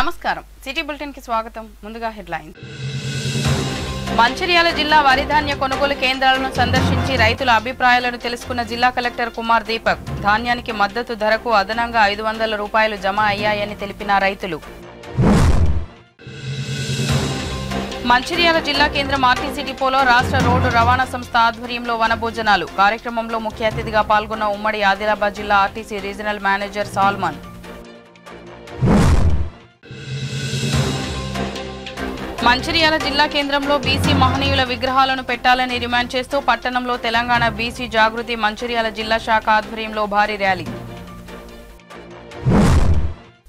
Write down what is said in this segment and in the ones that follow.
నమస్కారం city bulletin కి స్వాగతం ముందుగా హెడ్లైన్స్ మంచిర్యాల జిల్లా వరి ధాన్య కొనుగోలు కేంద్రాలను సందర్శించి రైతుల అభిప్రాయాలను తెలుసుకున్న జిల్లా కలెక్టర్ కుమార్ దీపక్ ధాన్యానికి మద్దతు ధరకు అదనంగా 500 రూపాయలు జమ అయ్యాయని తెలిపిన రైతులు మంచిర్యాల జిల్లా కేంద్రం ఆర్టీసీ డిపోలో రాష్ట్ర రోడ్డు రవాణా సంస్థ ఆధ్వర్యంలో వనభోజనాలు కార్యక్రమంలో ముఖ్య అతిథిగా పాల్గొన్న ఉమ్మడి ఆదిలాబాద్ జిల్లా RTC regional manager Salman Mancherial జిల్లా కేంద్రంలో బీసీ మహనీయుల విగ్రహాలను పెట్టాలని డిమాండ్ చేస్తూ పట్టణంలో తెలంగాణ బీసీ జాగృతి మంచిర్యాల జిల్లా శాఖ ఆధ్వర్యంలో భారీ ర్యాలీ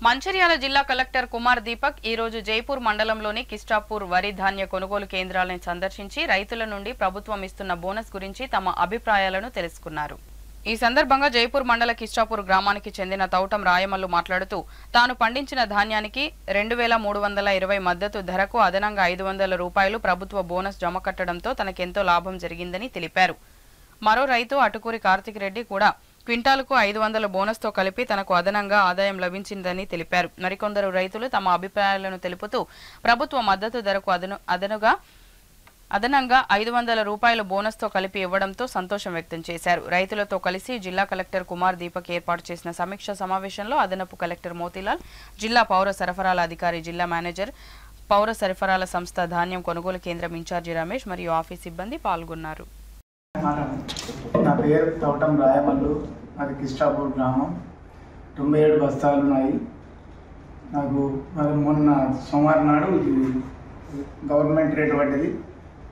మంచిర్యాల జిల్లా కలెక్టర్ కుమార్ దీపక్ ఈ రోజు జైపూర్ మండలంలోని కిస్టాపూర్ వరి ధాన్య కొనుగోలు కేంద్రాలను సందర్శించి రైతుల నుండి ప్రభుత్వం ఇస్తున్న బోనస్ గురించి తమ అభిప్రాయాలను తెలుసుకున్నారు. ఈ సందర్భంగా జైపూర్ మండల కిస్టాపూర్ గ్రామానికి చెందిన తౌటం రాయమల్లు మాట్లాడుతూ తాను పండించిన ధాన్యానికి 2320 మద్దతు ధరకు అదనంగా 500 రూపాయలు ప్రభుత్వ బోనస్ జమ కట్టడంతో తనకెంతో లాభం జరిగిందని తెలిపారు. మరో రైతు అటుకూరి కార్తిక్ రెడ్డి కూడా క్వింటాలకు 500 బోనస్తో కలిపి తనకు అదనంగా ఆదాయం లభించిందని తెలిపారు. మరికొందరు రైతులు తమ అభిప్రాయాలను తెలుపుతూ ప్రభుత్వ మద్దతు ధరకు అదనంగా 500 రూపాయల బోనస్తో కలిపి ఇవ్వడంతో సంతోషం వ్యక్తం చేశారు. రైతులతో కలిసి జిల్లా కలెక్టర్ కుమార్ దీపక్ ఏర్పాటు చేసిన సమీక్ష సమావేశంలో అదనపు కలెక్టర్ మోతీలాల్, జిల్లా పౌర సరఫరాల అధికారి, జిల్లా మేనేజర్, పౌర సరఫరాల సంస్థ ధాన్యం కొనుగోలు కేంద్రం ఇన్ఛార్జి రమేష్ మరియు ఆఫీస్ సిబ్బంది పాల్గొన్నారు. నా పేరు తౌటం రాయమల్లు, అది కిస్టాపూర్ గ్రామం. 97 బస్తాలు ఉన్నాయి నాకు. మరి మొన్న సోమవారం నాడు ఇది గవర్నమెంట్ రేట్ పడ్డది.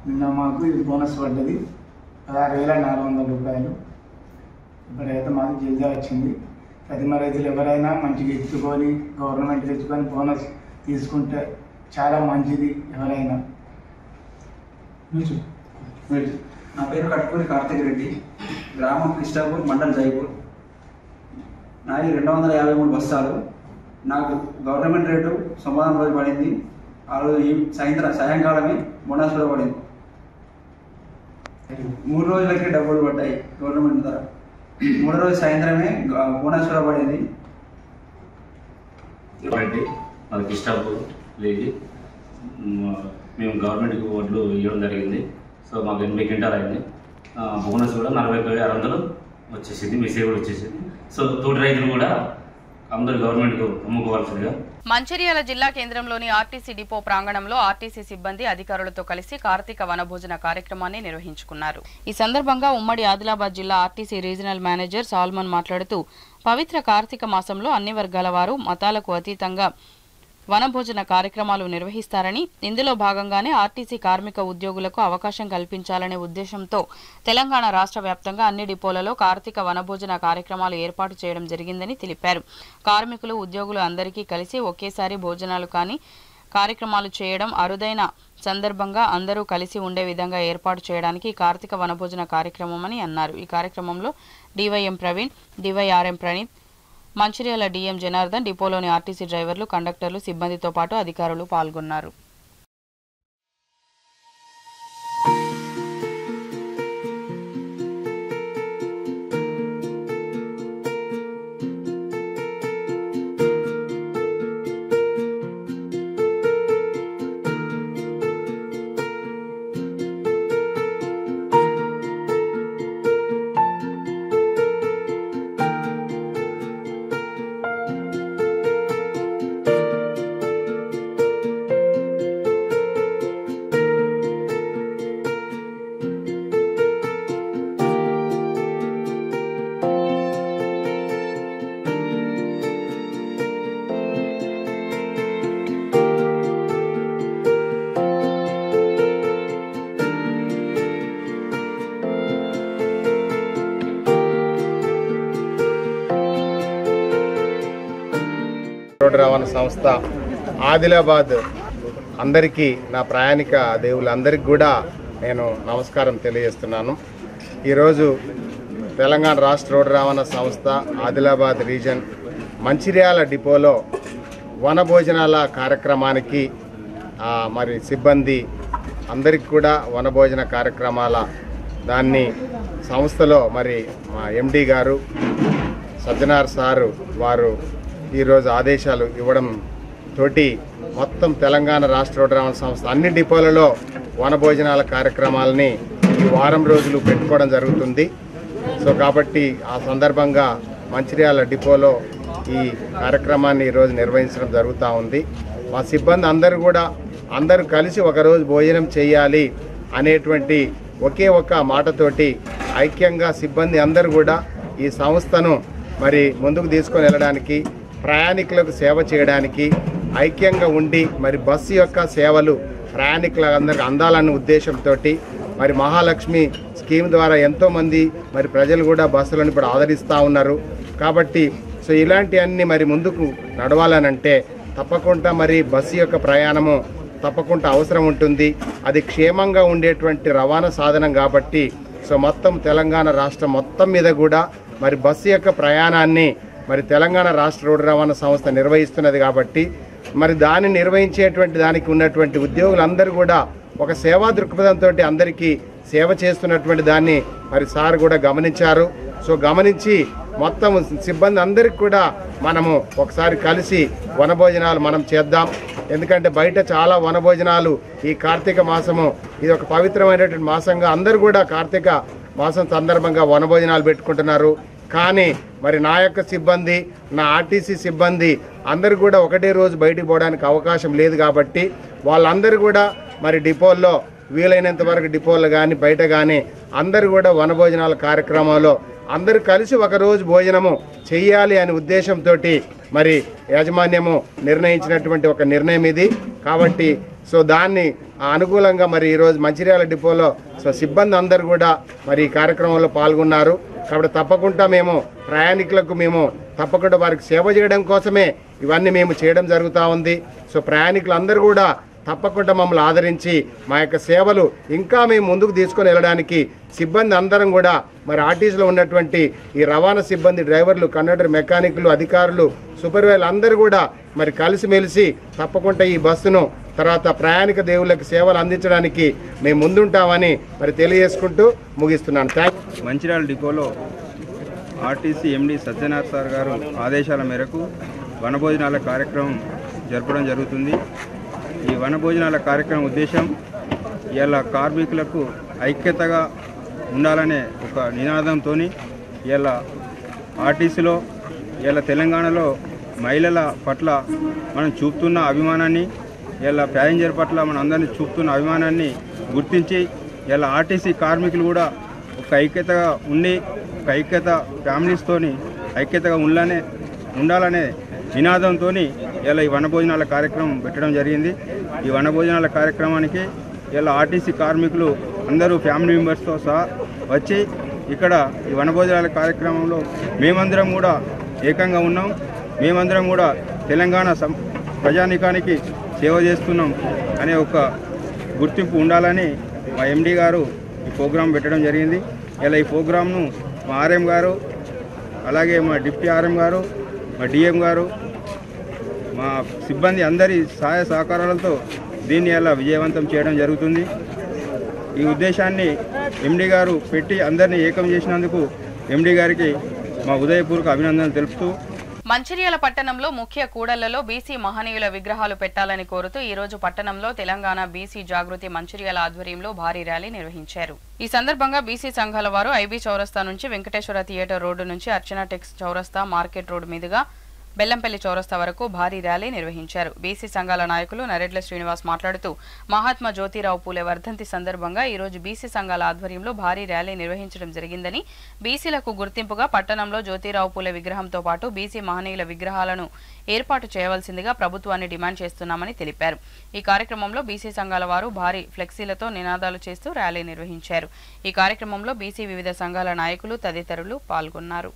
నిన్న మాకు ఇది బోనస్ పడ్డది 16,400 రూపాయలు. ఇప్పుడైతే మాకు జల్దీ వచ్చింది. ప్రతిమ రైతులు ఎవరైనా మంచిగా ఎత్తుకొని గవర్నమెంట్ తెచ్చుకొని బోనస్ తీసుకుంటే చాలా మంచిది. ఎవరైనా నా పేరు కట్టుకూరి కార్తిక్ రెడ్డి, గ్రామం కిస్టాపూర్, మండల్ జైపూర్. నాది 253 బస్తాలు. నాకు గవర్నమెంట్ రేటు సోమవారం రోజు పడింది. ఆ రోజు సాయంకాలమే బోనస్ కూడా పడింది. 3 రోజులకే డబ్బులు పడ్డాయి గవర్నమెంట్ ద్వారా. 3వ రోజు సాయంత్రమే బోనస్ కూడా పడింది. మాది కిస్టాపూర్ విలేజ్. మేము గవర్నమెంట్కి ఓట్లు ఇవ్వడం జరిగింది. సో మాకు 80 క్వింటాలు అయింది. బోనస్ కూడా 40,600 వచ్చేసింది. మెసేజ్ కూడా వచ్చేసింది. సో తోటి రైతులు కూడా అందరూ గవర్నమెంట్కు అమ్ముకోవాల్సిందిగా. మంచిర్యాల జిల్లా కేంద్రంలోని ఆర్టీసీ డిపో ప్రాంగణంలో ఆర్టీసీ సిబ్బంది అధికారులతో కలిసి కార్తీక వనభోజన కార్యక్రమాన్ని నిర్వహించుకున్నారు. ఈ సందర్భంగా ఉమ్మడి ఆదిలాబాద్ జిల్లా ఆర్టీసీ రీజనల్ మేనేజర్ సాల్మన్ మాట్లాడుతూ పవిత్ర కార్తీక మాసంలో అన్ని వర్గాల వారు మతాలకు అతీతంగా వనభోజన కార్యక్రమాలు నిర్వహిస్తారని, ఇందులో భాగంగానే ఆర్టీసీ కార్మిక ఉద్యోగులకు అవకాశం కల్పించాలనే ఉద్దేశంతో తెలంగాణ రాష్ట్ర వ్యాప్తంగా అన్ని డిపోలలో కార్తీక వనభోజన కార్యక్రమాలు ఏర్పాటు చేయడం జరిగిందని తెలిపారు. కార్మికులు, ఉద్యోగులు అందరికీ కలిసి ఒకేసారి భోజనాలు కానీ కార్యక్రమాలు చేయడం అరుదైన సందర్భంగా అందరూ కలిసి ఉండే విధంగా ఏర్పాటు చేయడానికి కార్తీక వనభోజన కార్యక్రమమని అన్నారు. ఈ కార్యక్రమంలో డివైఎం ప్రవీణ్, డివైఆర్ఎం ప్రణీత్, మంచిర్యాల డిఎం జనార్దన్, డిపోలోని ఆర్టీసీ డ్రైవర్లు, కండక్టర్లు, సిబ్బందితో పాటు అధికారులు పాల్గొన్నారు. రోడ్డు రవాణా సంస్థ ఆదిలాబాద్ అందరికీ, నా ప్రయాణిక దేవులందరికీ కూడా నేను నమస్కారం తెలియజేస్తున్నాను. ఈరోజు తెలంగాణ రాష్ట్ర రోడ్డు రవాణా సంస్థ ఆదిలాబాద్ రీజన్ మంచిర్యాల డిపోలో వనభోజనాల కార్యక్రమానికి మరి సిబ్బంది అందరికీ కూడా వనభోజన కార్యక్రమాల దాన్ని సంస్థలో మరి మా ఎండి గారు సజ్జనార్ సారు వారు ఈరోజు ఆదేశాలు ఇవ్వడం తోటి మొత్తం తెలంగాణ రాష్ట్ర రోడ్డు రవాణా సంస్థ అన్ని డిపోలలో వనభోజనాల కార్యక్రమాలని ఈ వారం రోజులు పెట్టుకోవడం జరుగుతుంది. సో కాబట్టి ఆ సందర్భంగా మంచిర్యాల డిపోలో ఈ కార్యక్రమాన్ని ఈరోజు నిర్వహించడం జరుగుతూ ఉంది. మా సిబ్బంది అందరూ కలిసి ఒకరోజు భోజనం చేయాలి అనేటువంటి ఒకే ఒక్క మాటతోటి ఐక్యంగా సిబ్బంది అందరూ కూడా ఈ సంస్థను మరి ముందుకు తీసుకొని వెళ్ళడానికి, ప్రయాణికులకు సేవ చేయడానికి ఐక్యంగా ఉండి మరి బస్సు యొక్క సేవలు ప్రయాణికులందరికీ అందాలన్న ఉద్దేశంతో మరి మహాలక్ష్మి స్కీమ్ ద్వారా ఎంతోమంది మరి ప్రజలు కూడా బస్సులను ఇప్పుడు ఆదరిస్తూ ఉన్నారు. కాబట్టి సో ఇలాంటివన్నీ మరి ముందుకు నడవాలనంటే తప్పకుండా మరి బస్సు యొక్క ప్రయాణము తప్పకుండా అవసరం ఉంటుంది. అది క్షేమంగా ఉండేటువంటి రవాణా సాధనం కాబట్టి సో మొత్తం తెలంగాణ రాష్ట్రం మొత్తం మీద కూడా మరి బస్సు యొక్క ప్రయాణాన్ని మరి తెలంగాణ రాష్ట్ర రోడ్డు రవాణా సంస్థ నిర్వహిస్తున్నది కాబట్టి మరి దాన్ని నిర్వహించేటువంటి దానికి ఉన్నటువంటి ఉద్యోగులందరూ కూడా ఒక సేవా దృక్పథంతో అందరికీ సేవ చేస్తున్నటువంటి దాన్ని మరి సార్ కూడా గమనించారు. సో గమనించి మొత్తం సిబ్బంది అందరికి కూడా మనము ఒకసారి కలిసి వనభోజనాలు మనం చేద్దాం. ఎందుకంటే బయట చాలా వనభోజనాలు ఈ కార్తీక మాసము ఇది ఒక పవిత్రమైనటువంటి మాసంగా అందరూ కూడా కార్తీక మాసం సందర్భంగా వనభోజనాలు పెట్టుకుంటున్నారు. కానీ మరి నా యొక్క సిబ్బంది, నా ఆర్టీసీ సిబ్బంది అందరూ కూడా ఒకటే రోజు బయటికి పోవడానికి అవకాశం లేదు కాబట్టి వాళ్ళందరూ కూడా మరి డిపోల్లో వీలైనంత వరకు డిపోలు కానీ బయట కానీ అందరూ కూడా వనభోజనాల కార్యక్రమంలో అందరూ కలిసి ఒకరోజు భోజనము చెయ్యాలి అనే ఉద్దేశంతో మరి యాజమాన్యము నిర్ణయించినటువంటి ఒక నిర్ణయం ఇది. కాబట్టి సో దాన్ని అనుకూలంగా మరి ఈరోజు మంచిర్యాల డిపోలో సో సిబ్బంది అందరూ కూడా మరి ఈ కార్యక్రమంలో పాల్గొన్నారు. కాబట్టి తప్పకుండా మేము ప్రయాణికులకు తప్పకుండా వారికి సేవ చేయడం కోసమే ఇవన్నీ మేము చేయడం జరుగుతూ ఉంది. సో ప్రయాణికులందరూ కూడా తప్పకుండా మమ్మల్ని ఆదరించి మా యొక్క సేవలు ఇంకా మేము ముందుకు తీసుకొని వెళ్ళడానికి సిబ్బంది అందరం కూడా మరి ఆర్టీసీలో ఉన్నటువంటి ఈ రవాణా సిబ్బంది, డ్రైవర్లు, కండక్టర్, మెకానిక్లు, అధికారులు, సూపర్వైజర్లు అందరూ కూడా మరి కలిసిమెలిసి తప్పకుండా ఈ బస్సును తర్వాత ప్రయాణిక దేవుళ్ళకి సేవలు అందించడానికి మేము ముందుంటామని మరి తెలియజేసుకుంటూ ముగిస్తున్నాను. మంచిర్యాల డిపోలో ఆర్టీసీ ఎండి సత్యనారాయణ సార్ గారు ఆదేశాల మేరకు వనభోజనాల కార్యక్రమం జరపడం జరుగుతుంది. ఈ వనభోజనాల కార్యక్రమం ఉద్దేశం ఇలా కార్మికులకు ఐక్యతగా ఉండాలనే ఒక నినాదంతో ఇలా ఆర్టీసీలో ఇలా తెలంగాణలో మహిళల పట్ల మనం చూపుతున్న అభిమానాన్ని, ఇలా ప్యాసింజర్ పట్ల మన అందరినీ చూపుతున్న అభిమానాన్ని గుర్తించి ఇలా ఆర్టీసీ కార్మికులు కూడా ఒక ఐక్యతగా ఉండి ఒక ఐక్యత ఫ్యామిలీస్తోని ఐక్యతగా ఉండాలనే నినాదంతో ఇలా ఈ వనభోజనాల కార్యక్రమం పెట్టడం జరిగింది. ఈ వనభోజనాల కార్యక్రమానికి ఇలా ఆర్టీసీ కార్మికులు అందరూ ఫ్యామిలీ మెంబర్స్తో సహా వచ్చి ఇక్కడ ఈ వనభోజనాల కార్యక్రమంలో మేమందరం కూడా ఏకంగా ఉన్నాం. మేమందరం కూడా తెలంగాణ ప్రజానీకానికి సేవ చేస్తున్నాం అనే ఒక గుర్తింపు ఉండాలని మా ఎండి గారు ఈ ప్రోగ్రాం పెట్టడం జరిగింది. ఇలా ఈ ప్రోగ్రాంను మా ఆర్ఎం గారు, అలాగే మా డిప్యూటీ ఆర్ఎం గారు, మా డిఎం గారు, మా సిబ్బంది అందరి సహాయ సహకారాలతో దీన్ని అలా విజయవంతం చేయడం జరుగుతుంది. ఈ ఉద్దేశాన్ని ఎండి గారు పెట్టి అందరినీ ఏకం చేసినందుకు ఎండి గారికి మా ఉదయపూర్వక అభినందనలు తెలుపుతూ మంచిర్యాల పట్టణంలో ముఖ్య కూడళ్లలో బీసీ మహనీయుల విగ్రహాలు పెట్టాలని కోరుతూ ఈ రోజు పట్టణంలో తెలంగాణ బీసీ జాగృతి మంచిర్యాల ఆధ్వర్యంలో భారీ ర్యాలీ నిర్వహించారు. ఈ సందర్భంగా బీసీ సంఘాల వారు ఐబీ చౌరస్తా నుంచి వెంకటేశ్వర థియేటర్ రోడ్డు నుంచి అర్చనా టెక్స్ చౌరస్తా మార్కెట్ రోడ్డు మీదుగా బెల్లంపల్లి చౌరస్తా వరకు భారీ ర్యాలీ నిర్వహించారు. బీసీ సంఘాల నాయకులు నరెడ్ల శ్రీనివాస్ మాట్లాడుతూ మహాత్మా జ్యోతిరావు పూలే వర్ధంతి సందర్భంగా ఈ రోజు బీసీ సంఘాల ఆధ్వర్యంలో భారీ ర్యాలీ నిర్వహించడం జరిగిందని, బీసీలకు గుర్తింపుగా పట్టణంలో జ్యోతిరావు పూలే విగ్రహంతో పాటు బీసీ మహనీయుల విగ్రహాలను ఏర్పాటు చేయవలసిందిగా ప్రభుత్వాన్ని డిమాండ్ చేస్తున్నామని తెలిపారు. ఈ కార్యక్రమంలో బీసీ సంఘాల వారు భారీ ఫ్లెక్సీలతో నినాదాలు చేస్తూ ర్యాలీ నిర్వహించారు. ఈ కార్యక్రమంలో బీసీ వివిధ సంఘాల నాయకులు తదితరులు పాల్గొన్నారు.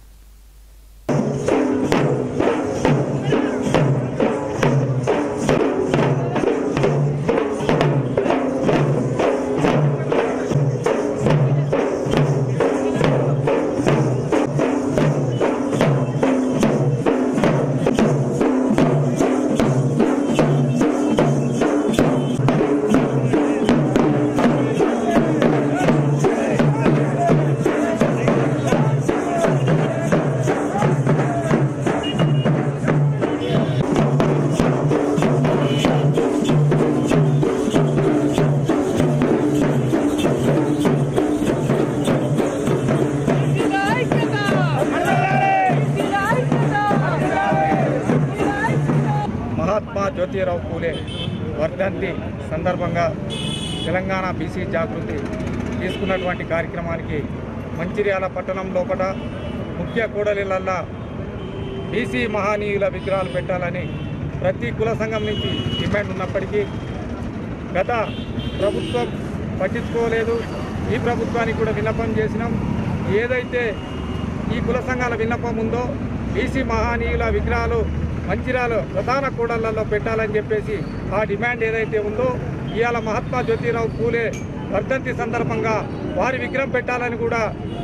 జ్యోతిరావు పూలే వర్ధంతి సందర్భంగా తెలంగాణ బీసీ జాగృతి తీసుకున్నటువంటి కార్యక్రమానికి మంచిర్యాల పట్టణం లోపల ముఖ్య కూడలిలల్లా బీసీ మహనీయుల విగ్రహాలు పెట్టాలని ప్రతి కుల సంఘం నుంచి డిమాండ్ ఉన్నప్పటికీ గత ప్రభుత్వం పట్టించుకోలేదు. ఈ ప్రభుత్వానికి కూడా విన్నపం చేసినాం. ఏదైతే ఈ కుల సంఘాల విన్నపం ఉందో బీసీ మహనీయుల విగ్రహాలు మంచిర్యాల ప్రధాన కూడళ్లలో పెట్టాలని చెప్పేసి ఆ డిమాండ్ ఏదైతే ఉందో ఇవాళ మహాత్మా జ్యోతిరావు పూలే వర్ధంతి సందర్భంగా వారి విగ్రహం పెట్టాలని కూడా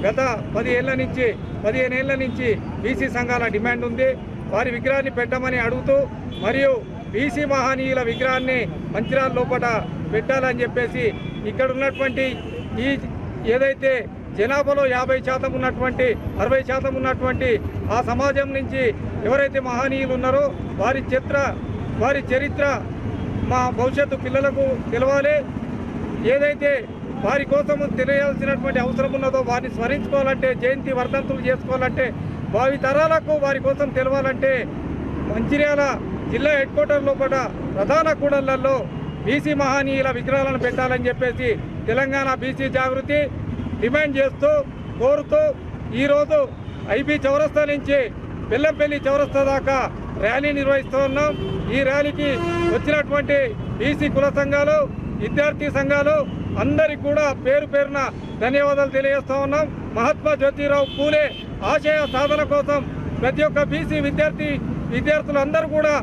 గత 15 ఏళ్ల నుంచి బీసీ సంఘాల డిమాండ్ ఉంది. వారి విగ్రహాన్ని పెట్టమని అడుగుతూ మరియు బీసీ మహనీయుల విగ్రహాన్ని మంచిర్యాల లోపల పెట్టాలని చెప్పేసి ఇక్కడ ఉన్నటువంటి ఈ ఏదైతే జనాభాలో 50% ఉన్నటువంటి 60% ఉన్నటువంటి ఆ సమాజం నుంచి ఎవరైతే మహనీయులు ఉన్నారో వారి చరిత్ర మా భవిష్యత్తు పిల్లలకు తెలవాలి. ఏదైతే వారి కోసం తెలియాల్సినటువంటి అవసరం ఉన్నదో వారిని స్మరించుకోవాలంటే, జయంతి వర్ధంతులు చేసుకోవాలంటే, భావి తరాలకు వారి కోసం తెలవాలంటే మంచిర్యాల జిల్లా హెడ్ క్వార్టర్ లోపల ప్రధాన కూడళ్లలో బీసీ మహనీయుల విగ్రహాలను పెట్టాలని చెప్పేసి తెలంగాణ బీసీ జాగృతి డిమాండ్ చేస్తూ కోరుతూ ఈరోజు ఐబీ చౌరస్తా నుంచి బెల్లంపల్లి చౌరస్తా దాకా ర్యాలీ నిర్వహిస్తూ ఉన్నాం. ఈ ర్యాలీకి వచ్చినటువంటి బీసీ కుల సంఘాలు, విద్యార్థి సంఘాలు అందరికీ కూడా పేరు పేరున ధన్యవాదాలు తెలియజేస్తూ ఉన్నాం. మహాత్మా జ్యోతిరావు పూలే ఆశయ సాధన కోసం ప్రతి ఒక్క బీసీ విద్యార్థులందరూ కూడా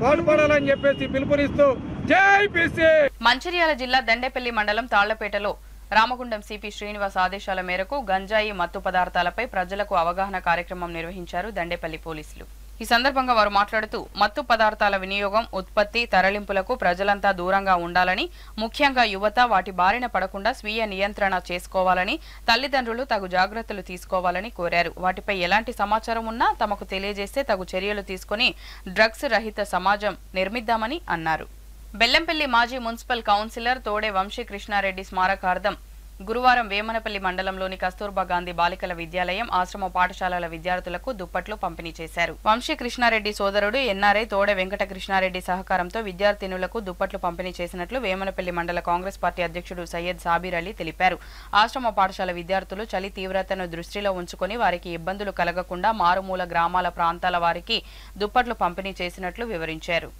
పాల్పడాలని చెప్పేసి పిలుపునిస్తూ జై బీసీ. మంచిర్యాల జిల్లా దండేపల్లి మండలం తాళ్లపేటలో రామగుండం సిపి శ్రీనివాస్ ఆదేశాల మేరకు గంజాయి మత్తు పదార్థాలపై ప్రజలకు అవగాహన కార్యక్రమం నిర్వహించారు దండేపల్లి పోలీసులు. ఈ సందర్భంగా వారు మాట్లాడుతూ మత్తు పదార్థాల వినియోగం, ఉత్పత్తి, తరలింపులకు ప్రజలంతా దూరంగా ఉండాలని, ముఖ్యంగా యువత వాటి బారిన పడకుండా స్వీయ నియంత్రణ చేసుకోవాలని, తల్లిదండ్రులు తగు జాగ్రత్తలు తీసుకోవాలని కోరారు. వాటిపై ఎలాంటి సమాచారం ఉన్నా తమకు తెలియజేస్తే తగు చర్యలు తీసుకుని డ్రగ్స్ రహిత సమాజం నిర్మిద్దామని అన్నారు. బెల్లంపల్లి మాజీ మున్సిపల్ కౌన్సిలర్ తోడే వంశీకృష్ణారెడ్డి స్మారకార్థం గురువారం వేమనపల్లి మండలంలోని కస్తూర్బా గాంధీ బాలికల విద్యాలయం, ఆశ్రమ పాఠశాలల విద్యార్థులకు దుప్పట్లు పంపిణీ చేశారు. వంశీకృష్ణారెడ్డి సోదరుడు ఎన్ఆర్ఐ తోడే వెంకటకృష్ణారెడ్డి సహకారంతో విద్యార్థినులకు దుప్పట్లు పంపిణీ చేసినట్లు వేమనపల్లి మండల కాంగ్రెస్ పార్టీ అధ్యక్షుడు సయ్యద్ సాబీర్ అలీ తెలిపారు. ఆశ్రమ పాఠశాల విద్యార్థులు చలి తీవ్రతను దృష్టిలో ఉంచుకుని వారికి ఇబ్బందులు కలగకుండా మారుమూల గ్రామాల ప్రాంతాల వారికి దుప్పట్లు పంపిణీ చేసినట్లు వివరించారు.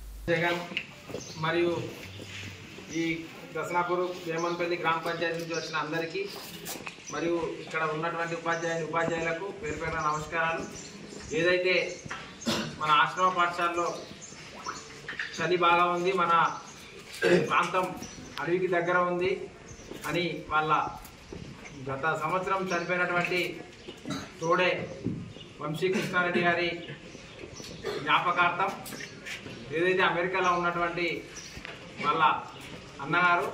మరియు ఈ దసనాపూర్ వేమనపల్లి గ్రామ పంచాయతీ నుంచి వచ్చిన అందరికీ మరియు ఇక్కడ ఉన్నటువంటి ఉపాధ్యాయులకు పేరు పేరున నమస్కారాలు. ఏదైతే మన ఆశ్రమ పాఠశాలలో చలి బాగా ఉంది, మన ప్రాంతం అడవికి దగ్గర ఉంది అని వాళ్ళ గత సంవత్సరం చనిపోయినటువంటి తోడే వంశీకృష్ణారెడ్డి గారి జ్ఞాపకార్థం ఏదైతే అమెరికాలో ఉన్నటువంటి వాళ్ళ అన్నగారు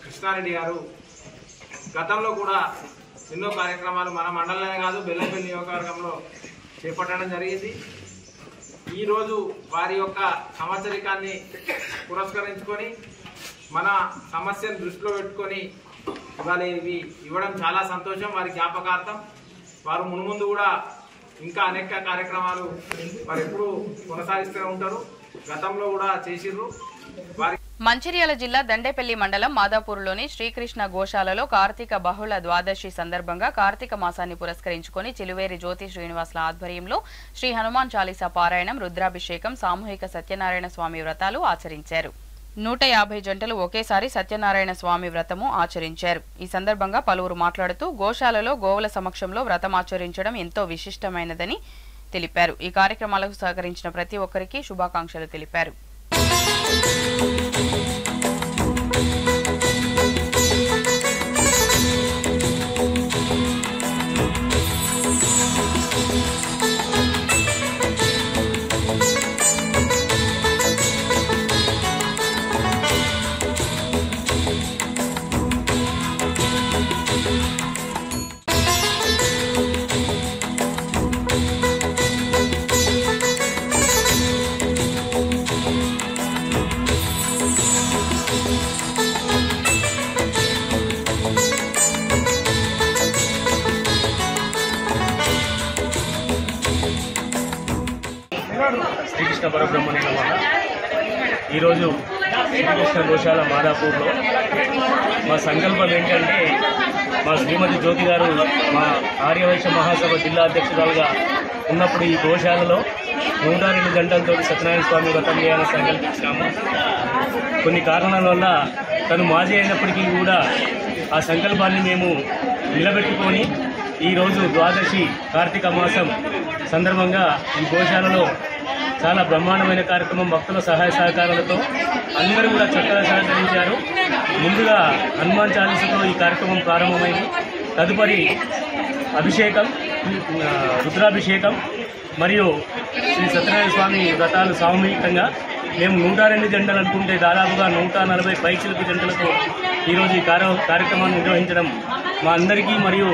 కృష్ణారెడ్డి గారు గతంలో కూడా ఎన్నో కార్యక్రమాలు మన మండలమే కాదు బెల్లంపల్లి నియోజకవర్గంలో చేపట్టడం జరిగింది. ఈరోజు వారి యొక్క సంవత్సరికాన్ని పురస్కరించుకొని మన సమస్యను దృష్టిలో పెట్టుకొని ఇవాళ ఇవి ఇవ్వడం చాలా సంతోషం. వారి జ్ఞాపకార్థం వారు మున్ముందు కూడా ఇంకా అనేక కార్యక్రమాలు వారు ఎప్పుడు కొనసాగిస్తూనే ఉంటారు. గతంలో కూడా చేసిర్రు. వారి మంచిర్యాల జిల్లా దండేపల్లి మండలం మాదాపూర్లోని శ్రీకృష్ణ గోశాలలో కార్తీక బహుళ ద్వాదశి సందర్భంగా కార్తీక మాసాన్ని పురస్కరించుకొని చిలువేరి జ్యోతి శ్రీనివాసుల ఆధ్వర్యంలో శ్రీ హనుమాన్ చాలీసా పారాయణం, రుద్రాభిషేకం, సామూహిక సత్యనారాయణ స్వామి వ్రతాలు ఆచరించారు. 150 జంటలు ఒకేసారి సత్యనారాయణ స్వామి వ్రతము ఆచరించారు. ఈ సందర్భంగా పలువురు మాట్లాడుతూ గోశాలలో గోవుల సమక్షంలో వ్రతం ఆచరించడం ఎంతో విశిష్టమైనదని తెలిపారు. ఈ కార్యక్రమాలకు సహకరించిన ప్రతి ఒక్కరికి శుభాకాంక్షలు తెలిపారు. శ్రీకృష్ణ పరబ్రహ్మణి నమః. ఈరోజు శ్రీకృష్ణ గోశాల మాదాపూర్లో మా సంకల్పం ఏంటంటే మా శ్రీమతి జ్యోతి గారు మా ఆర్యవైశ్య మహాసభ జిల్లా అధ్యక్షురాలుగా ఉన్నప్పుడు ఈ గోశాలలో 102 గంటలతో సత్యనారాయణ స్వామి వ్రతం చేయాలని సంకల్పించినాము. కొన్ని కారణాల వల్ల తను మాజీ అయినప్పటికీ కూడా ఆ సంకల్పాన్ని మేము నిలబెట్టుకొని ఈరోజు ద్వాదశి కార్తీక మాసం సందర్భంగా ఈ గోశాలలో చాలా బ్రహ్మాండమైన కార్యక్రమం భక్తుల సహాయ సహకారాలతో అందరూ కూడా చక్కగా సహకరించారు. ముందుగా హనుమాన్ చాలీసతో ఈ కార్యక్రమం ప్రారంభమైంది. తదుపరి అభిషేకం, రుద్రాభిషేకం మరియు శ్రీ సత్యనారాయణ స్వామి వ్రతాలు సామూహికంగా మేము 102 జంటలు అనుకుంటే దాదాపుగా 140 పైచిలకు జంటలతో ఈరోజు ఈ కార్యక్రమాన్ని నిర్వహించడం మా అందరికీ మరియు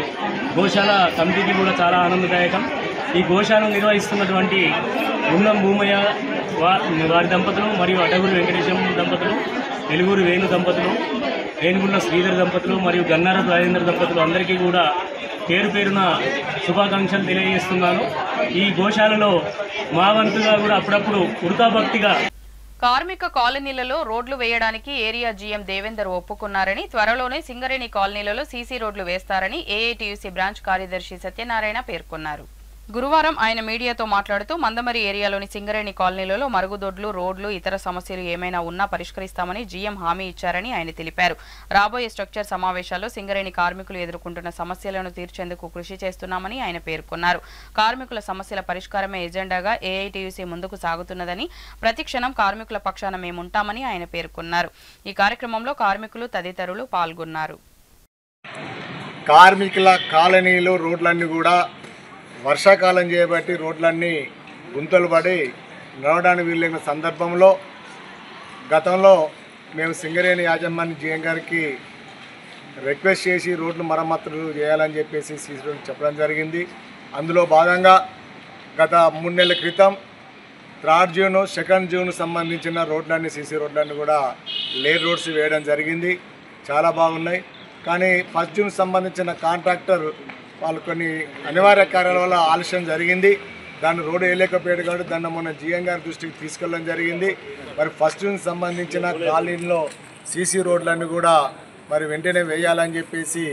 గోశాల కమిటీకి కూడా చాలా ఆనందదాయకం. ఈ గోశాలను నిర్వహిస్తున్నటువంటి గుండం భూమయ్య వారి దంపతులు మరియు అటగురు వెంకటేశం దంపతులు, వెలుగురు వేణు దంపతులు, రేణుగుండ శ్రీధర్ దంపతులు మరియు గన్నారపు రాజేంద్ర దంపతులు అందరికీ కూడా పేరు పేరున శుభాకాంక్షలు తెలియజేస్తున్నాను. ఈ గోశాలలో మా వంతుగా కూడా అప్పుడప్పుడు ఉడతాభక్తిగా కార్మిక కాలనీలలో రోడ్లు వేయడానికి ఏరియా జీఎం దేవేందర్ ఒప్పుకున్నారని, త్వరలోనే సింగరేణి కాలనీలలో సీసీ రోడ్లు వేస్తారని ఏఐటీయూసీ బ్రాంచ్ కార్యదర్శి సత్యనారాయణ పేర్కొన్నారు. గురువారం ఆయన మీడియాతో మాట్లాడుతూ మందమరి ఏరియాలోని సింగరేణి కాలనీలలో మరుగుదొడ్లు, రోడ్లు, ఇతర సమస్యలు ఏమైనా ఉన్నా పరిష్కరిస్తామని జీఎం హామీ ఇచ్చారని ఆయన తెలిపారు. రాబోయే స్ట్రక్చర్ సమావేశాల్లో సింగరేణి కార్మికులు ఎదుర్కొంటున్న సమస్యలను తీర్చేందుకు కృషి చేస్తున్నామని ఆయన పేర్కొన్నారు. కార్మికుల సమస్యల పరిష్కారమే ఎజెండాగా ఏఐటీయూసీ ముందుకు సాగుతున్నదని, ప్రతిక్షణం కార్మికుల పక్షాన మేముంటామని ఆయన పేర్కొన్నారు. ఈ కార్యక్రమంలో కార్మికులు తదితరులు పాల్గొన్నారు. కార్మికుల కాలనీలు రోడ్లన్నీ కూడా వర్షాకాలం చేయబట్టి రోడ్లన్నీ గుంతలు పడి నడవడానికి వీలైన సందర్భంలో గతంలో మేము సింగరేణి యాజమాన్య జీఎం గారికి రిక్వెస్ట్ చేసి రోడ్లు మరమ్మతులు చేయాలని చెప్పేసి సీసీ రోడ్లు చెప్పడం జరిగింది. అందులో భాగంగా గత 3 నెలల క్రితం 3rd జూన్ 2nd జూన్ సంబంధించిన రోడ్లన్నీ సీసీ రోడ్లన్నీ కూడా లేర్ రోడ్స్ వేయడం జరిగింది. చాలా బాగున్నాయి. కానీ 1st జూన్ సంబంధించిన కాంట్రాక్టర్ వాళ్ళు కొన్ని అనివార్య కార్యాల వల్ల ఆలస్యం జరిగింది. దాన్ని రోడ్డు వేయలేకపోయాడు కాబట్టి దాన్ని మొన్న జీఎం గారి దృష్టికి తీసుకెళ్ళడం జరిగింది. మరి 1st జూన్ సంబంధించిన కాలనీలో సీసీ రోడ్లన్నీ కూడా మరి వెంటనే వేయాలని చెప్పేసి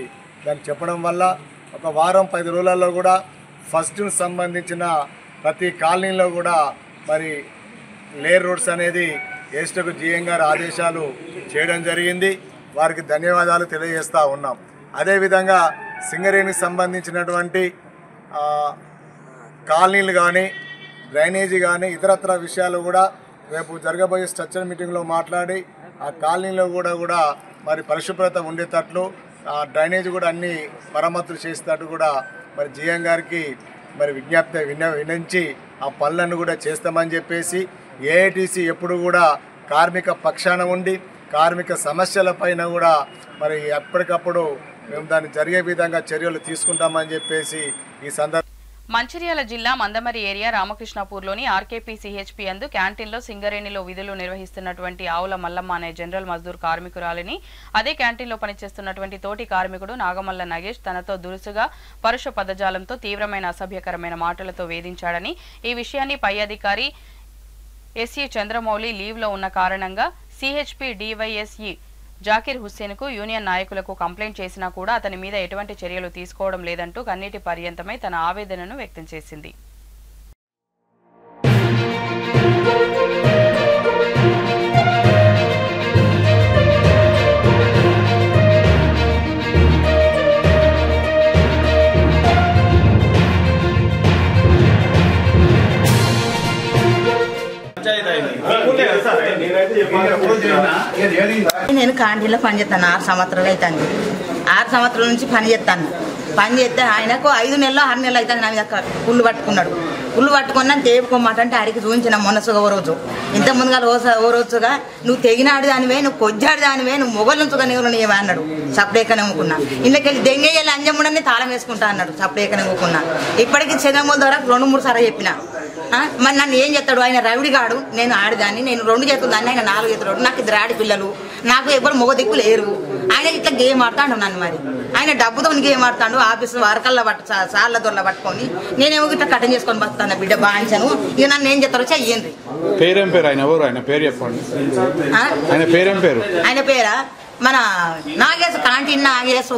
దాన్ని చెప్పడం వల్ల ఒక వారం 10 రోజులలో కూడా 1st జూన్ సంబంధించిన ప్రతి కాలనీలో కూడా మరి లేర్ రోడ్స్ అనేది వేస్టకు జీఎం గారి ఆదేశాలు చేయడం జరిగింది. వారికి ధన్యవాదాలు తెలియజేస్తూ ఉన్నాం. అదేవిధంగా సింగరేణికి సంబంధించినటువంటి కాలనీలు కానీ, డ్రైనేజీ కానీ, ఇతరత్ర విషయాలు కూడా రేపు జరగబోయే స్ట్రక్చర్ మీటింగ్లో మాట్లాడి ఆ కాలనీలో కూడా మరి పరిశుభ్రత ఉండేటట్లు, ఆ డ్రైనేజీ కూడా అన్ని మరమ్మతులు చేసేటట్టు కూడా మరి జీఎం గారికి మరి వినంచి ఆ పనులను కూడా చేస్తామని చెప్పేసి ఏఐటీసీ ఎప్పుడు కూడా కార్మిక పక్షాన ఉండి కార్మిక సమస్యల పైన కూడా మరి ఎప్పటికప్పుడు మేము దాన్ని జరిగే విధంగా చర్యలు తీసుకుంటామని చెప్పేసి ఈ సందర్భంగా మంచిర్యాల జిల్లా మందమరి ఏరియా రామకృష్ణపూర్లోని ఆర్కేపీ సిహెచ్పి యందు క్యాంటీన్లో సింగరేణిలో విధులు నిర్వహిస్తున్నటువంటి ఆవుల మల్లమ్మ అనే జనరల్ మజ్దూర్ కార్మికురాలిని అదే క్యాంటీన్లో పనిచేస్తున్నటువంటి తోటి కార్మికుడు నాగమల్ల నగేష్ తనతో దురుసుగా పరుష పదజాలంతో తీవ్రమైన అసభ్యకరమైన మాటలతో వేధించాడని, ఈ విషయాన్ని పై అధికారి ఎస్ఈ చంద్రమౌళి లీవ్లో ఉన్న కారణంగా సిహెచ్పి డివైఎస్ఈ జాకీర్ హుస్సేన్కు యూనియన్ నాయకులకు కంప్లైంట్ చేసినా కూడా అతని మీద ఎటువంటి చర్యలు తీసుకోవడం లేదంటూ కన్నీటి పర్యంతమై తన ఆవేదనను వ్యక్తం చేసింది. నేను కాంటీలో పనిచేస్తాను. 6 సంవత్సరాలు అవుతుంది. 6 సంవత్సరాల నుంచి పని చేస్తే ఆయనకు 5 నెలలు 6 నెలలు అవుతుంది. నా మీద పుల్లు పట్టుకున్నాడు. పుల్లు పట్టుకున్నా తేపుకోమాట అంటే ఆడికి చూపించిన మొన్నసుగా ఓ రోజు ఇంత ముందుగా ఓ రోజుగా నువ్వు తెగినాడు దానివే, నువ్వు కొజ్జాడు దానివే, నువ్వు మొగలు నుంచుగా నీవు ఏమా అన్నాడు. సపరేకనే ఊకున్నా. ఇంట్లోకెళ్ళి దెంగేయాలి అంజముడని తాళం వేసుకుంటా అన్నాడు. సపరేకనే ఊకున్నా. ఇప్పటికీ చంద్రమూల ద్వారా 2-3 సార్లు చెప్పిన. మరి నన్ను ఏం చేస్తాడు? ఆయన రవిడి కాడు, నేను ఆడిదాన్ని, నేను 2 చేతులు దాన్ని, ఆయన 4 చేతులు. నాకు 2 ఆడపిల్లలు, నాకు ఎవరు మొగ దిక్కు లేరు. ఆయన ఇట్లా గేమ్ ఆడుతాడు నన్ను. మరి ఆయన డబ్బుతో గేమ్ ఆడుతాడు. ఆఫీసు వర్కల్లో సార్ల దొరల పట్టుకొని నేనేమో ఇట్లా కటింగ్ చేసుకొని వస్తాను బిడ్డ బాంచాను. ఇక నన్ను ఏం చెప్తారో చెయ్యండి. పేరేం పేరు? ఆయన ఎవరు? ఆయన పేరు చెప్పండి. ఆయన పేరేం పేరు? ఆయన పేరా మన నాగేశు, కాంటీన్ నాగేశు.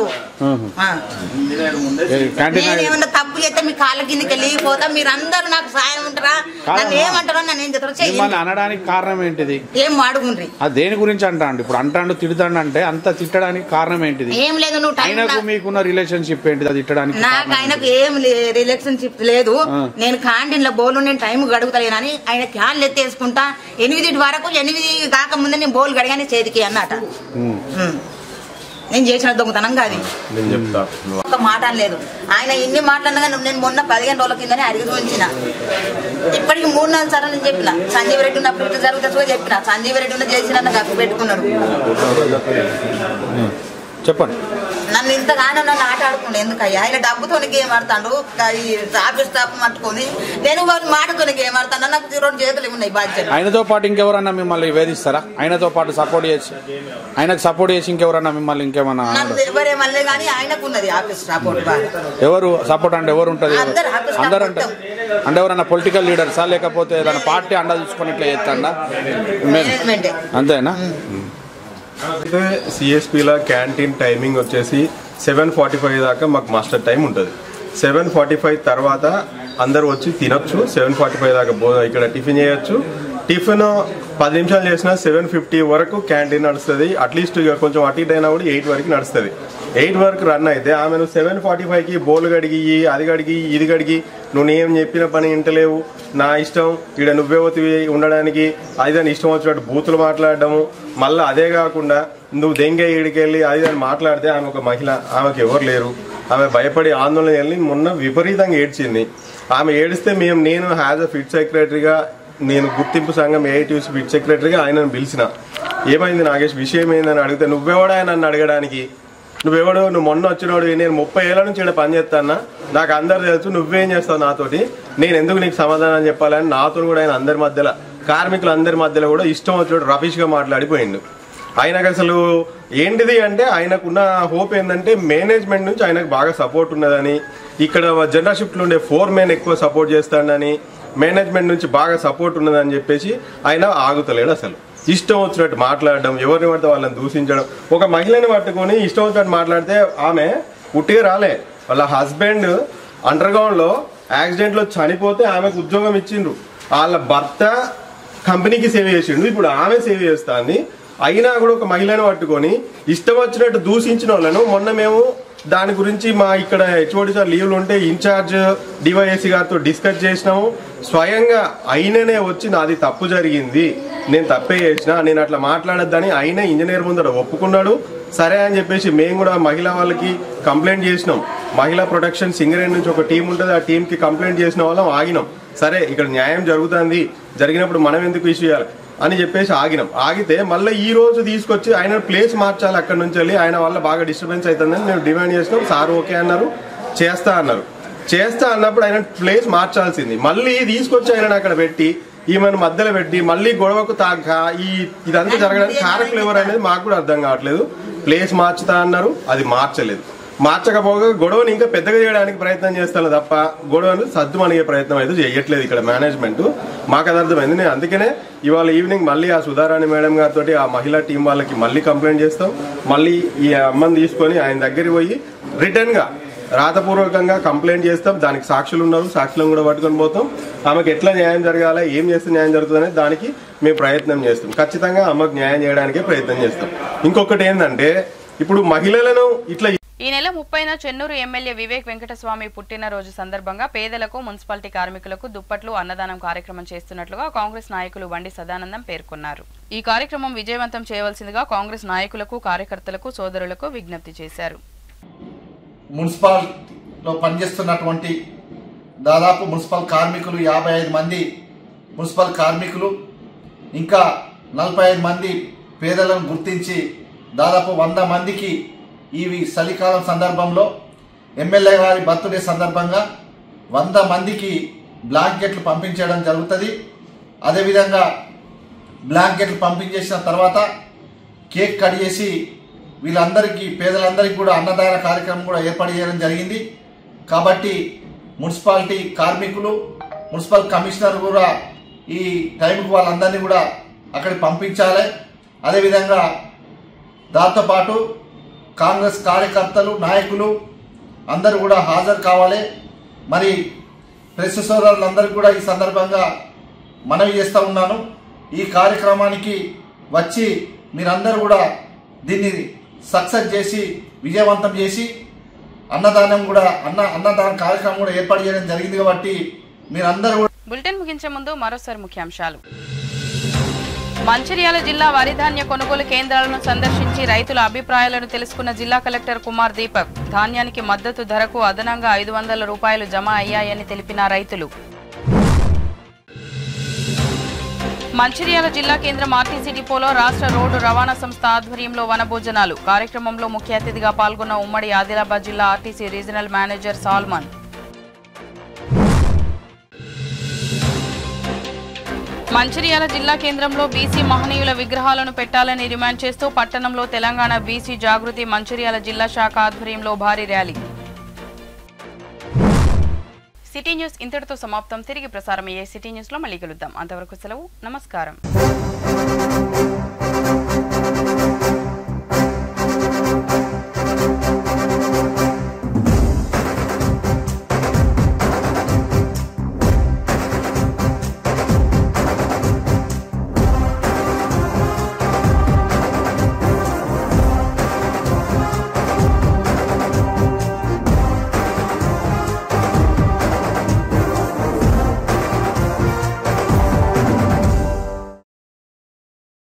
నేనేమన్నా తప్పు చేస్తే మీ కాళ్ళ కిందకి వెళ్ళిపోతా, మీరు అందరూ నాకు సాయం ఉంటారా? నన్ను ఏమంటారో నన్ను ఏం చెప్తారో అనడానికి కారణం ఏంటిది? ఏం అడుగుండ్రి. దేని గురించి అంటాడు? ఇప్పుడు అంటాడు తిడతాడు అంటే అంత తిట్టడానికి కారణం ఏంటిది? ఏం లేదు. నువ్వు ఆయనకు మీకున్న రిలేషన్షిప్ ఏంటిది? అది తిట్టడానికి నాకు ఆయనకు ఏం రిలేషన్షిప్ లేదు. నేను కాంటీన్ లో బోలు నేను టైం గడుగుతలేనని ఆయన క్యాన్లు ఎత్తేసుకుంటా 8 వరకు 8 కాకముందే నేను బోలు గడిగానే చేతికి అన్నట. నేను చేసిన దొంగతనం కాదు. ఒక మాట లేదు. ఆయన ఇన్ని మాట్లాడినా నేను మొన్న 15 రోజుల కిందనే అడిగి చూపించిన. ఇప్పటికి 3-4 సార్లు నేను చెప్పిన. సంజీవ్ రెడ్డి ఉన్నప్పుడు ఇట్లా జరుగుతుంది చెప్పిన. సంజీవ్ రెడ్డి ఉన్న చేసిన గప్పు పెట్టుకున్నాడు. చెప్పండి. నన్ను ఇంతగానో నన్ను ఆట ఆడుకుండే ఎందుకయ్యా? ఆయన డబ్బుతో గేమ్ ఆడతాడు. ఆఫీస్ స్టాఫ్ పట్టుకొని నేను వారి మాటతో గేమ్ ఆడతాను. నాకు 2 చేతులు ఉన్నాయి బాధ్యత. ఆయనతో పాటు ఇంకెవరన్నా మిమ్మల్ని వేధిస్తారా? ఆయనతో పాటు సపోర్ట్ చేసి ఆయనకు సపోర్ట్ చేసి ఇంకెవరన్నా మిమ్మల్ని ఇంకేమన్నా? ఎవరేమల్లే కానీ ఆయనకు ఉన్నది ఆఫీస్ సపోర్ట్. ఎవరు సపోర్ట్ అంటే ఎవరు ఉంటుంది? అందరు అంటే ఎవరన్నా పొలిటికల్ లీడర్సా లేకపోతే ఏదైనా పార్టీ అండ చూసుకొని ఇట్లా చేస్తాడా? అంతేనా? అయితే సిఎస్పిలో క్యాంటీన్ టైమింగ్ వచ్చేసి 7:45 దాకా మాకు మాస్టర్ టైం ఉంటుంది. 7:45 తర్వాత అందరూ వచ్చి తినొచ్చు. 7:45 దాకా ఇక్కడ టిఫిన్ చేయొచ్చు. టిఫిన్ 10 నిమిషాలు చేసినా 7:50 వరకు క్యాంటీన్ నడుస్తుంది. అట్లీస్ట్ ఇక కొంచెం అటు ఇటు అయినా కూడా 8 వరకు నడుస్తుంది. 8 వరకు రన్ అయితే ఆమెను 7:45కి బోలు గడిగి అది గడిగి ఇది గడిగి నువ్వు నేను చెప్పిన పని ఇంటలేవు, నా ఇష్టం, ఇక్కడ నువ్వే పోతివి ఉండడానికి, అదిదాన్ని ఇష్టం వచ్చినట్టు బూతులు మాట్లాడడము. మళ్ళీ అదే కాకుండా నువ్వు దెంగే ఈడికెళ్ళి అదిదాన్ని మాట్లాడితే ఆమె ఒక మహిళ, ఆమెకు ఎవరు లేరు. ఆమె భయపడి ఆందోళన వెళ్ళి మొన్న విపరీతంగా ఏడ్చింది. ఆమె ఏడిస్తే నేను యాజ్ అ ఫిట్ సెక్రటరీగా నేను గుర్తింపు సంఘం ఏఐటీసీ ఫిట్ సెక్రటరీగా ఆయనను పిలిచిన. ఏమైంది నాగేష్, విషయం ఏందని అడిగితే నువ్వెవడా నన్ను అడగడానికి, నువ్వెవడు, నువ్వు మొన్న వచ్చినోడు, నేను 30 ఏళ్ల నుంచి ఇక్కడ పని చేస్తానా, నాకు అందరు తెలుసు, నువ్వేం చేస్తావు నాతోటి, నేను ఎందుకు నీకు సమాధానం చెప్పాలని నాతో కూడా ఆయన అందరి మధ్యలో కార్మికులందరి మధ్యలో కూడా ఇష్టం వచ్చినోడు రఫీష్గా మాట్లాడిపోయిండు. ఆయనకు అసలు ఏంటిది అంటే ఆయనకున్న హోప్ ఏంటంటే మేనేజ్మెంట్ నుంచి ఆయనకు బాగా సపోర్ట్ ఉన్నదని, ఇక్కడ జనరల్ షిఫ్ట్లో ఉండే 4 మెన్ ఎక్కువ సపోర్ట్ చేస్తాడని, మేనేజ్మెంట్ నుంచి బాగా సపోర్ట్ ఉన్నదని చెప్పేసి ఆయన ఆగుతలేడు. అసలు ఇష్టం వచ్చినట్టు మాట్లాడడం, ఎవరిని పడితే వాళ్ళని దూషించడం. ఒక మహిళని పట్టుకొని ఇష్టం వచ్చినట్టు మాట్లాడితే ఆమె ఉట్టిగా రాలే, వాళ్ళ హస్బెండ్ అండర్గ్రౌండ్లో యాక్సిడెంట్లో చనిపోతే ఆమెకు ఉద్యోగం ఇచ్చిండ్రు. వాళ్ళ భర్త కంపెనీకి సేవ్ చేసిండు, ఇప్పుడు ఆమె సేవ్ చేస్తుంది. అయినా కూడా ఒక మహిళను పట్టుకొని ఇష్టం వచ్చినట్టు దూషించిన వాళ్ళను మొన్న మేము దాని గురించి మా ఇక్కడ హెచ్ఓడి సార్ లీవ్లు ఉంటే ఇన్ఛార్జ్ డివైఎస్సీ గారితో డిస్కస్ చేసినాము. స్వయంగా అయిననే వచ్చి నాది తప్పు జరిగింది, నేను తప్పే చేసిన, నేను అట్లా మాట్లాడొద్దని అయినా ఇంజనీర్ ముందర ఒప్పుకున్నాడు. సరే అని చెప్పేసి మేము కూడా మహిళా వాళ్ళకి కంప్లైంట్ చేసినాం. మహిళా ప్రొటెక్షన్ సింగరేణి నుంచి ఒక టీం ఉంటుంది, ఆ టీంకి కంప్లైంట్ చేసిన వాళ్ళం ఆగినాం. సరే ఇక్కడ న్యాయం జరుగుతుంది, జరిగినప్పుడు మనం ఎందుకు ఇష్యూ చేయాలి అని చెప్పేసి ఆగినాం. ఆగితే మళ్ళీ ఈ రోజు తీసుకొచ్చి ఆయన ప్లేస్ మార్చాలి అక్కడి నుంచి వెళ్ళి, ఆయన వల్ల బాగా డిస్టర్బెన్స్ అవుతుందని మేము డిమాండ్ చేసినాం. సార్ ఓకే అన్నారు, చేస్తా అన్నారు. చేస్తా అన్నప్పుడు ఆయన ప్లేస్ మార్చాల్సింది, మళ్ళీ తీసుకొచ్చి ఆయన అక్కడ పెట్టి ఈమెను మధ్యలో పెట్టి మళ్ళీ గొడవకు ఇదంతా జరగడానికి కారకులు ఎవరు అనేది మాకు కూడా అర్థం కావట్లేదు. ప్లేస్ మార్చుతా అన్నారు, అది మార్చలేదు. మార్చకపోగా గొడవని ఇంకా పెద్దగా చేయడానికి ప్రయత్నం చేస్తాను తప్ప గొడవను సర్దుమనిగే ప్రయత్నం అయితే చేయట్లేదు ఇక్కడ మేనేజ్మెంట్. మాకు అది అర్థమైంది. నేను అందుకనే ఇవాళ ఈవినింగ్ మళ్ళీ ఆ సుధారాణి మేడం గారితో ఆ మహిళా టీం వాళ్ళకి మళ్ళీ కంప్లైంట్ చేస్తాం. మళ్ళీ ఈ అమ్మని తీసుకొని ఆయన దగ్గరికి పోయి రిటర్న్గా రాతపూర్వకంగా కంప్లైంట్ చేస్తాం. దానికి సాక్షులు ఉన్నారు, సాక్షులను కూడా పట్టుకొని పోతాం. ఆమెకు ఎట్లా న్యాయం జరగాలి, ఏం చేస్తే న్యాయం జరుగుతుందనే దానికి మేము ప్రయత్నం చేస్తాం. ఖచ్చితంగా అమ్మకు న్యాయం చేయడానికే ప్రయత్నం చేస్తాం. ఇంకొకటి ఏంటంటే ఇప్పుడు మహిళలను ఇట్లా ఈ నెల 30న చెన్నూరు ఎమ్మెల్యే వివేక్ వెంకటస్వామి పుట్టినరోజు సందర్భంగా పేదలకు, మున్సిపాలిటీ కార్మికులకు దుప్పట్లు, అన్నదానం కార్యక్రమం చేస్తున్నట్లుగా కాంగ్రెస్ నాయకులు బండి సదానందం పేర్కొన్నారు. ఈ కార్యక్రమం విజయవంతం చేయవలసిందిగా కాంగ్రెస్ నాయకులకు, కార్యకర్తలకు, సోదరులకు విజ్ఞప్తి చేశారు. మున్సిపాల్లో పనిచేస్తున్నటువంటి దాదాపు మున్సిపల్ కార్మికులు 55 మంది మున్సిపల్ కార్మికులు, ఇంకా 45 మంది పేదలను గుర్తించి దాదాపు 100 మందికి ఈ చలికాలం సందర్భంలో ఎమ్మెల్యే గారి బర్త్డే సందర్భంగా 100 మందికి బ్లాంకెట్లు పంపించడం జరుగుతుంది. అదేవిధంగా బ్లాంకెట్లు పంపించేసిన తర్వాత కేక్ కట్ చేసి వీళ్ళందరికీ పేదలందరికీ కూడా అన్నదాన కార్యక్రమం కూడా ఏర్పాటు చేయడం జరిగింది. కాబట్టి మున్సిపాలిటీ కార్మికులు, మున్సిపల్ కమిషనర్ కూడా ఈ టైంకు వాళ్ళందరినీ కూడా అక్కడికి పంపించాలి. అదేవిధంగా దాంతోపాటు కాంగ్రెస్ కార్యకర్తలు, నాయకులు అందరూ కూడా హాజరు కావాలి. మరి ప్రెస్ సోదరులందరికీ కూడా ఈ సందర్భంగా మనవి చేస్తూ ఉన్నాను, ఈ కార్యక్రమానికి వచ్చి మీరందరూ కూడా దీన్ని సక్సెస్ చేసి విజయవంతం చేసి అన్నదానం కూడా అన్నదాన కార్యక్రమం కూడా ఏర్పాటు చేయడం జరిగింది. కాబట్టి మీరందరూ కూడా. బులెటిన్ ముగించే ముందు మరోసారి ముఖ్యాంశాలు. మంచిర్యాల జిల్లా వరిధాన్య కొనుగోలు కేంద్రాలను సందర్శించి రైతుల అభిప్రాయాలను తెలుసుకున్న జిల్లా కలెక్టర్ కుమార్ దీపక్. ధాన్యానికి మద్దతు ధరకు అదనంగా 500 రూపాయలు జమ అయ్యాయని తెలిపిన రైతులు. మంచిర్యాల జిల్లా కేంద్రం ఆర్టీసీ డిపోలో రాష్ట్ర రోడ్డు రవాణా సంస్థ ఆధ్వర్యంలో వనభోజనాలు. కార్యక్రమంలో ముఖ్య అతిథిగా పాల్గొన్న ఉమ్మడి ఆదిలాబాద్ జిల్లా RTC regional manager Salman. Mancherial జిల్లా కేంద్రంలో బీసీ మహనీయుల విగ్రహాలను పెట్టాలని డిమాండ్ చేస్తూ పట్టణంలో తెలంగాణ బీసీ జాగృతి మంచిర్యాల జిల్లా శాఖ ఆధ్వర్యంలో భారీ ర్యాలీ. సిటీ న్యూస్ ఇంతటితో సమాప్తం. తిరిగి ప్రసారమయ్యే సిటీ న్యూస్ లో మళ్ళీ కలుద్దాం. అంతవరకు సెలవు. నమస్కారం.